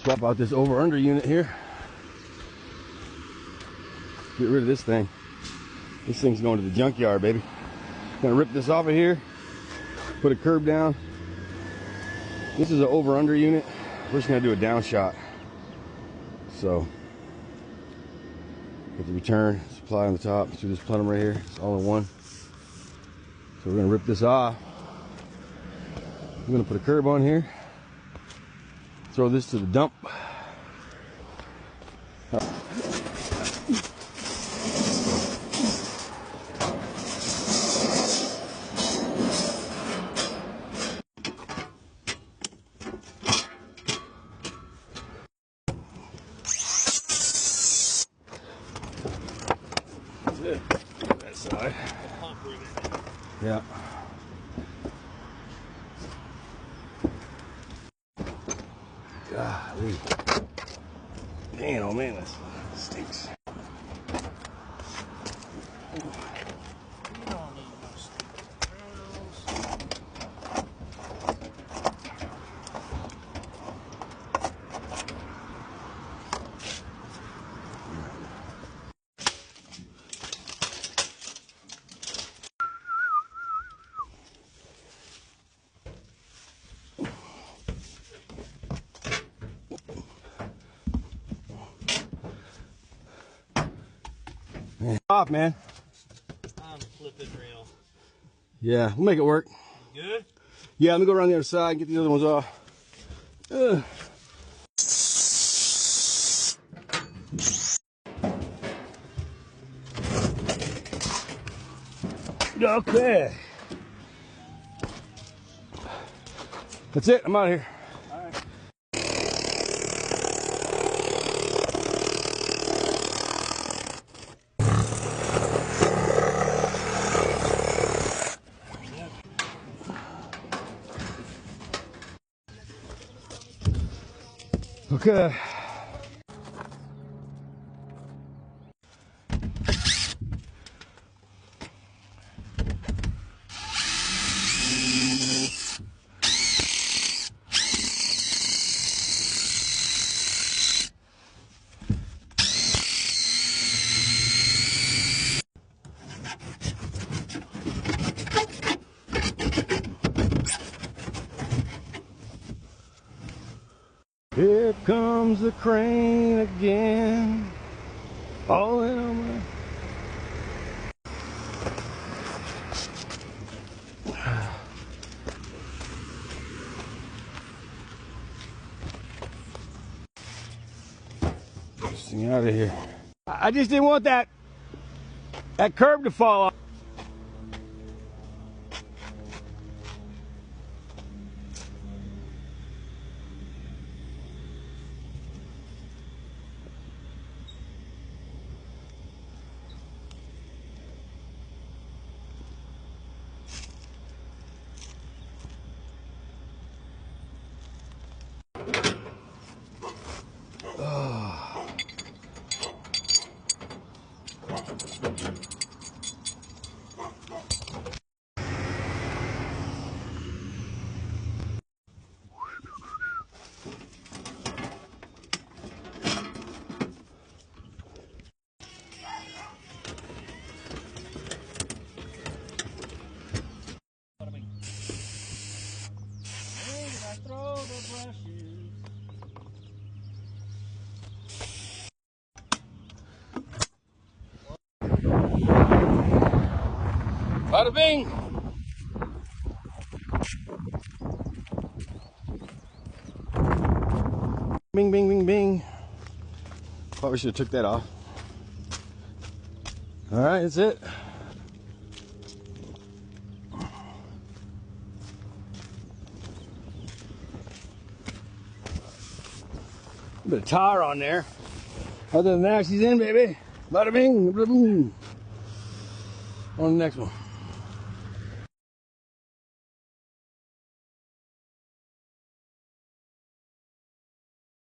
swap out this over-under unit here. Get rid of this thing. This thing's going to the junkyard, baby. Gonna rip this off of here, put a curb down. This is an over-under unit. We're just gonna do a down shot. So, get the return, supply on the top, through this plenum right here. It's all in one. So we're gonna rip this off. I'm gonna put a curb on here. Throw this to the dump. That side. Yeah. Golly. Man, oh man, that stinks. Off, man. I'm flipping real. Yeah, we'll make it work. Good? Yeah, let me go around the other side and get the other ones off. Okay. That's it. I'm out of here. All right. Okay. Here comes the crane again. All in on my... Get this thing out of here. I just didn't want that curb to fall off. Bada bing! Bing, bing, bing, bing. Probably should have took that off. All right, that's it. A bit of tar on there. Other than that, she's in, baby. Bada bing, bada boom. On the next one.